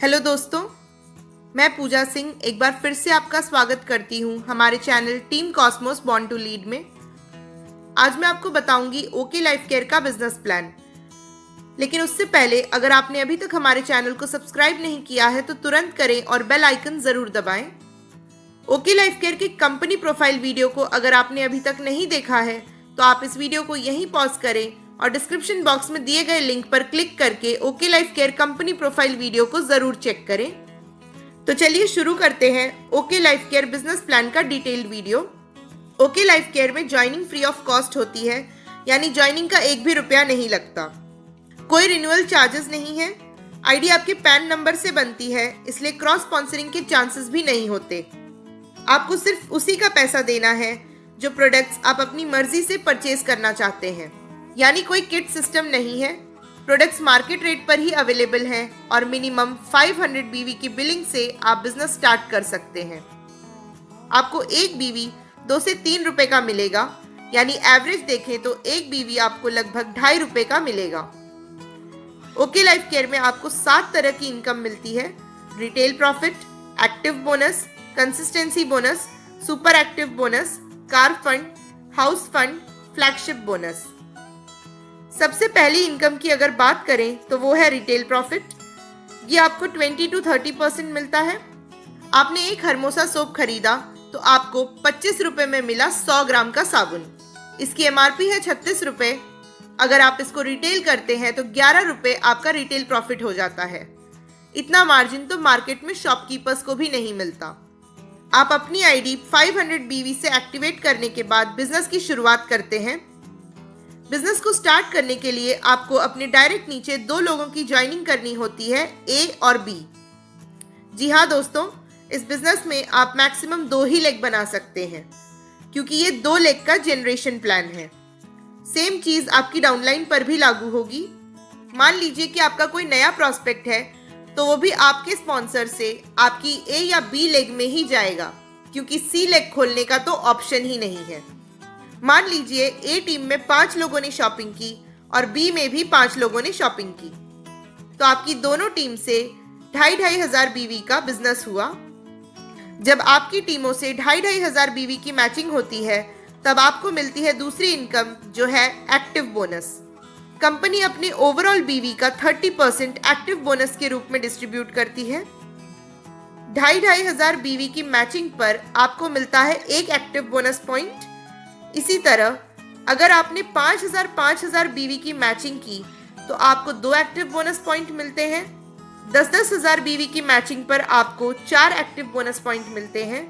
Hello दोस्तों, मैं पूजा सिंह एक बार फिर से आपका स्वागत करती हूं हमारे channel team cosmos born to lead में। आज मैं आपको बताऊंगी ओके लाइफ केयर का बिजनेस प्लान। लेकिन उससे पहले अगर आपने अभी तक हमारे चैनल को सब्सक्राइब नहीं किया है तो तुरंत करें और बेल आइकन जरूर दबाएं। ओके लाइफ केयर की कंपनी प्रोफाइल वीडियो को अगर आपने अभी तक नहीं देखा है तो आप इस वीडियो को यहीं पॉज करें और डिस्क्रिप्शन बॉक्स में दिए गए लिंक पर क्लिक करके OK life Care company profile video को जरूर चेक करें। तो चलिए शुरू करते हैं OK life Care business plan का detailed video. OK life Care में ज्वाइनिंग फ्री ऑफ कॉस्ट होती है, यानी ज्वाइनिंग का एक भी रुपया नहीं लगता। कोई रिन्यूअल चार्जेस नहीं है। आईडी आपके पैन नंबर से बनती है, इसलिए क्रॉस स्पॉन्सरिंग के चांसेस भी नहीं होते। आपको सिर्फ उसी का पैसा देना है जो प्रोडक्ट्स आप अपनी मर्जी से परचेज करना चाहते हैं, यानी कोई किट सिस्टम नहीं है। प्रोडक्ट्स मार्केट रेट पर ही अवेलेबल हैं और मिनिमम 500 बीवी की बिलिंग से आप बिजनेस स्टार्ट कर सकते हैं। आपको एक बीवी 2 से 3 रुपए का मिलेगा, यानी एवरेज देखें तो एक बीवी आपको लगभग 2.5 रुपए का मिलेगा। ओके लाइफ केयर में आपको 7 तरह की इनकम मिलती है: retail profit, active bonus, consistency bonus, super active bonus, car fund, house fund, flagship bonus. सबसे पहली इनकम की अगर बात करें तो वो है रिटेल प्रॉफिट। ये आपको 20 to 30% मिलता है। आपने एक हरमोसा सोप खरीदा तो आपको 25 रुपए में मिला 100 ग्राम का साबुन। इसकी एमआरपी है 36 रुपए। अगर आप इसको रिटेल करते हैं तो 11 रुपए आपका रिटेल प्रॉफिट हो जाता है। इतना मार्जिन तो मार्केट में शॉपकीपर्स को भी नहीं मिलता। आप अपनी आईडी 500 बीवी से एक्टिवेट करने के बाद बिजनेस की शुरुआत करते हैं। बिजनेस को स्टार्ट करने के लिए आपको अपने डायरेक्ट नीचे 2 लोगों की ज्वाइनिंग करनी होती है, ए और बी। जी हाँ दोस्तों, इस बिजनेस में आप मैक्सिमम 2 ही लेग बना सकते हैं, क्योंकि ये 2 लेग का जनरेशन प्लान है। सेम चीज आपकी डाउनलाइन पर भी लागू होगी। मान लीजिए कि आपका कोई नया प्रॉस्पेक्ट है तो वो भी आपके स्पॉन्सर से आपकी ए या बी लेग में ही जाएगा, क्योंकि सी लेग खोलने का तो ऑप्शन ही नहीं है। मान लीजिए ए टीम में 5 लोगों ने शॉपिंग की और बी में भी 5 लोगों ने शॉपिंग की, तो आपकी दोनों टीम से 2,500 बीवी का बिजनेस हुआ। जब आपकी टीमों से 2,500 बीवी की मैचिंग होती है तब आपको मिलती है दूसरी इनकम, जो है एक्टिव बोनस। कंपनी अपने ओवरऑल बीवी का 30% एक्टिव बोनस के रूप में डिस्ट्रीब्यूट करती है। 2,500 बीवी की मैचिंग पर आपको मिलता है एक एक्टिव बोनस पॉइंट। इसी तरह अगर आपने 5,000 बीवी की मैचिंग की तो आपको 2 एक्टिव बोनस पॉइंट मिलते हैं। 10,000 बीवी की मैचिंग पर आपको 4 एक्टिव बोनस पॉइंट मिलते हैं।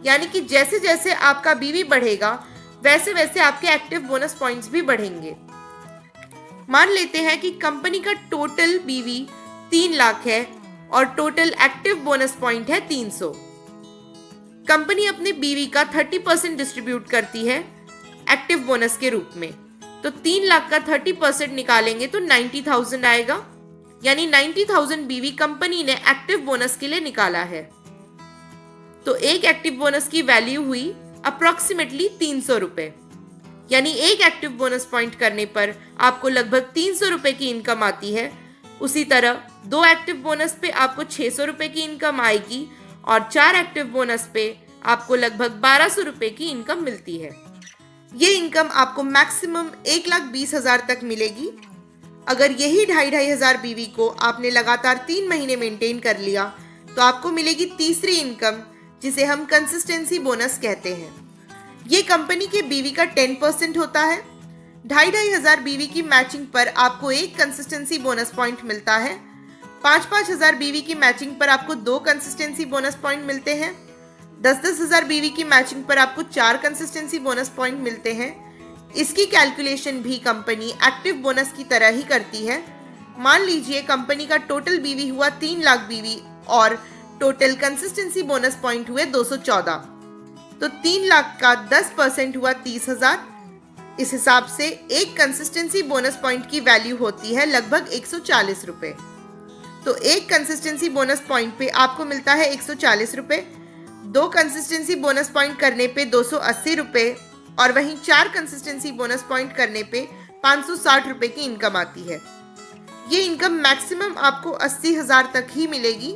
यानी कि जैसे जैसे आपका बीवी बढ़ेगा वैसे वैसे आपके एक्टिव बोनस पॉइंट्स भी बढ़ेंगे। मान लेते हैं कि कंपनी का टोटल बीवी 3 लाख है और टोटल एक्टिव बोनस पॉइंट है 300। कंपनी अपने बीवी का 30% डिस्ट्रीब्यूट करती है एक्टिव बोनस के रूप में, तो 3 लाख का 30% निकालेंगे तो 90,000 आएगा। यानी 90,000 बीवी कंपनी ने एक्टिव बोनस के लिए निकाला है। तो एक एक्टिव बोनस की वैल्यू हुई अप्रोक्सीमेटली 300 रुपए। यानी एक एक्टिव बोनस पॉइंट करने पर आपको लगभग 300 रुपए की इनकम आती है। उसी तरह 2 एक्टिव बोनस पे आपको 600 रुपए की इनकम आएगी और 4 एक्टिव बोनस पे आपको लगभग 1200 रुपए की इनकम मिलती है। ये इनकम आपको मैक्सिमम 1,20,000 तक मिलेगी। अगर यही 2,500 बीवी को आपने लगातार 3 महीने मेंटेन कर लिया तो आपको मिलेगी तीसरी इनकम, जिसे हम कंसिस्टेंसी बोनस कहते हैं। ये कंपनी के बीवी का 10% होता है। 2,500 बीवी की मैचिंग पर आपको एक कंसिस्टेंसी बोनस पॉइंट मिलता है। 5,000 बीवी की मैचिंग पर आपको 2 कंसिस्टेंसी बोनस पॉइंट मिलते हैं। 10,000 बीवी की मैचिंग पर आपको 4 कंसिस्टेंसी बोनस पॉइंट मिलते हैं। इसकी कैलकुलेशन भी कंपनी एक्टिव बोनस की तरह ही करती है। मान लीजिए कंपनी का टोटल बीवी हुआ 3 लाख बीवी और टोटल कंसिस्टेंसी बोनस पॉइंट हुए 214, तो 3 लाख का 10% हुआ 30,000। इस हिसाब से एक कंसिस्टेंसी बोनस पॉइंट की वैल्यू होती है लगभग 140 रुपए। तो एक कंसिस्टेंसी बोनस पॉइंट पे आपको मिलता है 140 रुपए। 2 कंसिस्टेंसी बोनस पॉइंट करने पे 280 रुपए और वहीं 4 कंसिस्टेंसी बोनस पॉइंट करने पे 560 रुपए की इनकम आती है। ये इनकम मैक्सिमम आपको 80,000 तक ही मिलेगी।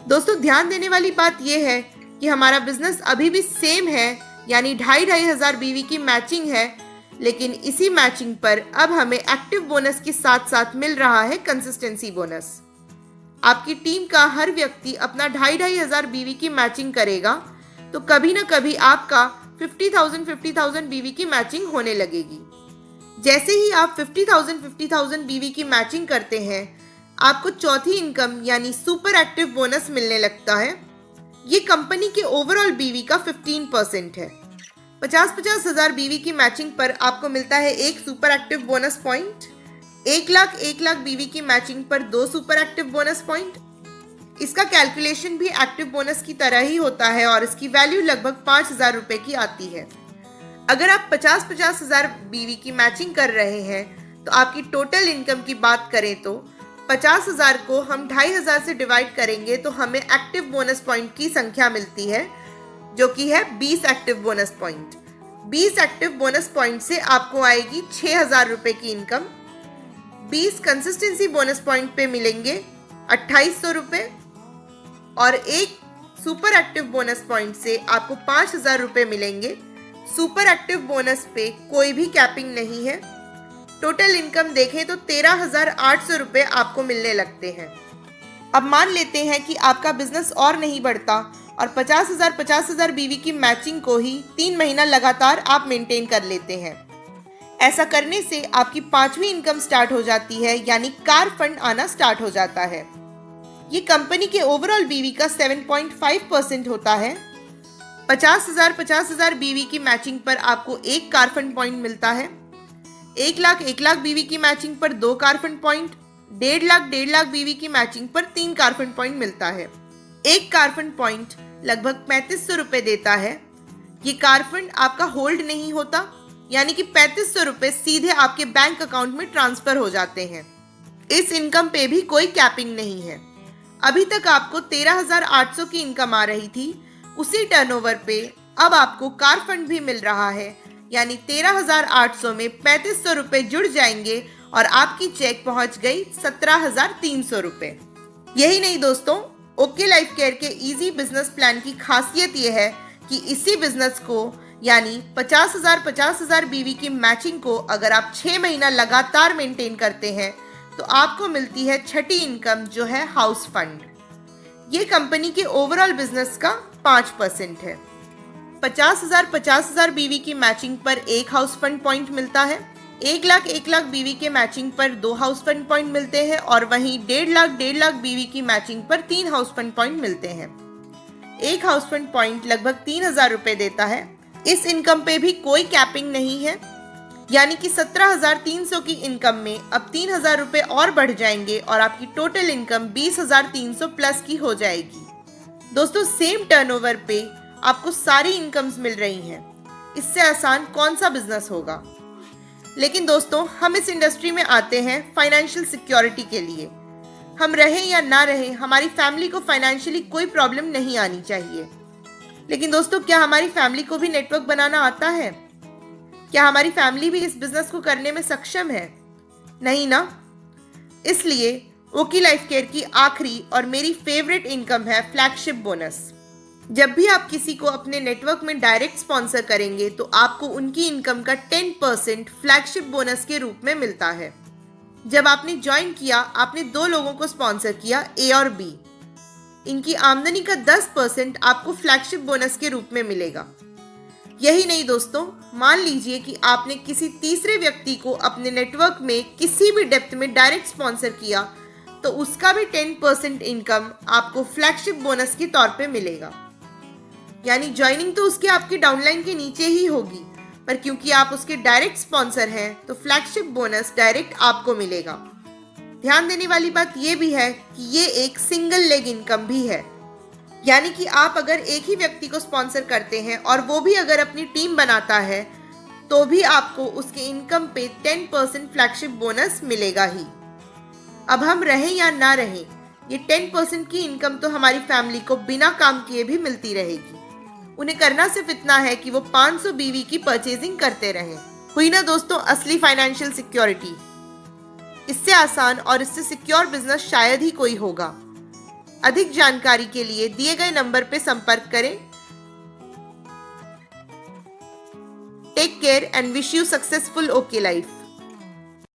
दोस्तों ध्यान देने वाली बात यह है कि हमारा बिजनेस अभी भी सेम है, यानी 2,500 BV की मैचिंग है, लेकिन इसी मैचिंग पर अब हमें एक्टिव बोनस के साथ साथ मिल रहा है कंसिस्टेंसी बोनस। आपकी टीम का हर व्यक्ति अपना 2,500 BV की मैचिंग करेगा तो कभी ना कभी आपका 50,000 BV की मैचिंग होने लगेगी। जैसे ही आप 50,000 BV की मैचिंग करते हैं, आपको चौथी इनकम यानी सुपर एक्टिव बोनस मिलने लगता है। ये कंपनी के ओवरऑल बीवी का 15% है। 50,000 BV की मैचिंग पर आपको मिलता है एक super active bonus point. 1,00,000 BV की मैचिंग पर 2 सुपर एक्टिव बोनस पॉइंट। इसका कैलकुलेशन भी एक्टिव बोनस की तरह ही होता है और इसकी वैल्यू लगभग 5,000 रुपए की आती है। अगर आप 50,000 BV की मैचिंग कर रहे हैं तो आपकी टोटल इनकम की बात करें तो 50,000 को हम 2,500 से डिवाइड करेंगे तो हमें एक्टिव बोनस पॉइंट की संख्या मिलती है, जो कि है 20 active bonus point. 20 active bonus point से आपको आएगी 6,000 रुपए की इनकम। 20 कंसिस्टेंसी बोनस पॉइंट पे मिलेंगे 2,800 रुपए और एक सुपर एक्टिव बोनस पॉइंट से आपको 5,000 रुपए मिलेंगे। सुपर एक्टिव बोनस पे कोई भी कैपिंग नहीं है। टोटल इनकम देखें तो 13,800 रुपए आपको मिलने लगते हैं। अब मान लेते हैं कि आपका बिजनेस और नहीं बढ़ता और 50,000 BV की मैचिंग को ही 3 महीना लगातार आप मेंटेन कर लेते हैं। ऐसा करने से आपकी 5वीं इनकम स्टार्ट हो जाती है, यानी कार फंड आना स्टार्ट हो जाता है। ये कंपनी के ओवरऑल बीवी का 7.5% होता है। 50,000 BV की मैचिंग पर आपको एक कार फंड पॉइंट मिलता है। 1,00,000 BV की मैचिंग पर 2 कार फंड पॉइंट। 1,50,000 BV की मैचिंग पर 3 कार फंड पॉइंट मिलता है। एक कार फंड पॉइंट लगभग 3,500 रुपए देता है। ये कार फंड आपका होल्ड नहीं होता, यानी कि 3,500 रुपए सीधे आपके बैंक अकाउंट में ट्रांसफर हो जाते हैं। इस इनकम पे भी कोई कैपिंग नहीं है। अभी तक आपको 13,800 की इनकम आ रही थी, उसी टर्नओवर पे अब आपको कार फंड भी मिल रहा है, यानी 13,800 में 3,500 रुपए जुड़ जाएंगे और आपकी चेक पहुंच गई 17,300 रुपए। यही नहीं दोस्तों, ओके लाइफ केयर के इजी बिजनेस प्लान की खासियत यह है कि इसी बिजनेस को यानी 50,000 BV की मैचिंग को अगर आप 6 महीना लगातार मेंटेन करते हैं तो आपको मिलती है छठी इनकम, जो है हाउस फंड। ये कंपनी के ओवरऑल बिजनेस का 5% है। 50,000 BV की मैचिंग पर एक हाउस फंड पॉइंट मिलता है। 1,00,000 BV के मैचिंग पर 2 हाउस फंड पॉइंट मिलते हैं और वहीं 1,50,000 BV की मैचिंग पर 3 हाउस फंड पॉइंट मिलते हैं। एक हाउस फंड पॉइंट लगभग 3,000 रुपए देता है। इस इनकम पे भी कोई कैपिंग नहीं है, यानी कि 17,300 की इनकम में अब 3,000 रुपए और बढ़ जाएंगे और आपकी टोटल इनकम 20,300 प्लस की हो जाएगी। दोस्तों सेम टर्नओवर पे आपको सारी इनकम्स मिल रही हैं, इससे आसान कौन सा बिजनेस होगा। लेकिन दोस्तों हम इस इंडस्ट्री में आते हैं फाइनेंशियल सिक्योरिटी के लिए। हम रहें या ना रहें, हमारी फैमिली को फाइनेंशियली कोई प्रॉब्लम नहीं आनी चाहिए। लेकिन दोस्तों क्या हमारी फैमिली को भी नेटवर्क बनाना आता है? क्या हमारी फैमिली भी इस बिजनेस को करने में सक्षम है? नहीं ना। इसलिए ओकी लाइफ केयर की आखिरी और मेरी फेवरेट इनकम है फ्लैगशिप बोनस। जब भी आप किसी को अपने नेटवर्क में डायरेक्ट स्पॉन्सर करेंगे तो आपको उनकी इनकम का 10% फ्लैगशिप बोनस के रूप में मिलता है। जब आपने ज्वाइन किया, आपने 2 लोगों को स्पॉन्सर किया, ए और बी। इनकी आमदनी का 10% आपको फ्लैगशिप बोनस के रूप में मिलेगा। यही नहीं दोस्तों, मान लीजिए कि आपने किसी तीसरे व्यक्ति को अपने नेटवर्क में किसी भी डेप्थ में डायरेक्ट स्पॉन्सर किया तो उसका भी 10% इनकम आपको फ्लैगशिप बोनस के तौर पे मिलेगा। यानी ज्वाइनिंग तो उसके आपके डाउनलाइन के नीचे ही होगी, पर क्योंकि आप उसके डायरेक्ट स्पॉन्सर हैं तो फ्लैगशिप बोनस डायरेक्ट आपको मिलेगा। ध्यान देने वाली बात यह भी है कि ये एक सिंगल लेग इनकम भी है, यानी कि आप अगर एक ही व्यक्ति को स्पॉन्सर करते हैं और वो भी अगर अपनी टीम बनाता है तो भी आपको उसके इनकम पे 10% फ्लैगशिप बोनस मिलेगा ही। अब हम रहें या ना रहें, ये 10% की इनकम तो हमारी फैमिली को बिना काम किए भी मिलती रहेगी। उन्हें करना सिर्फ इतना है कि वो 500 BV की परचेजिंग करते रहें। हुई ना दोस्तों असली फाइनेंशियल सिक्योरिटी। इससे आसान और इससे सिक्योर बिजनेस शायद ही कोई होगा। अधिक जानकारी के लिए दिए गए नंबर पर संपर्क करें। Take care and wish you successful okay life.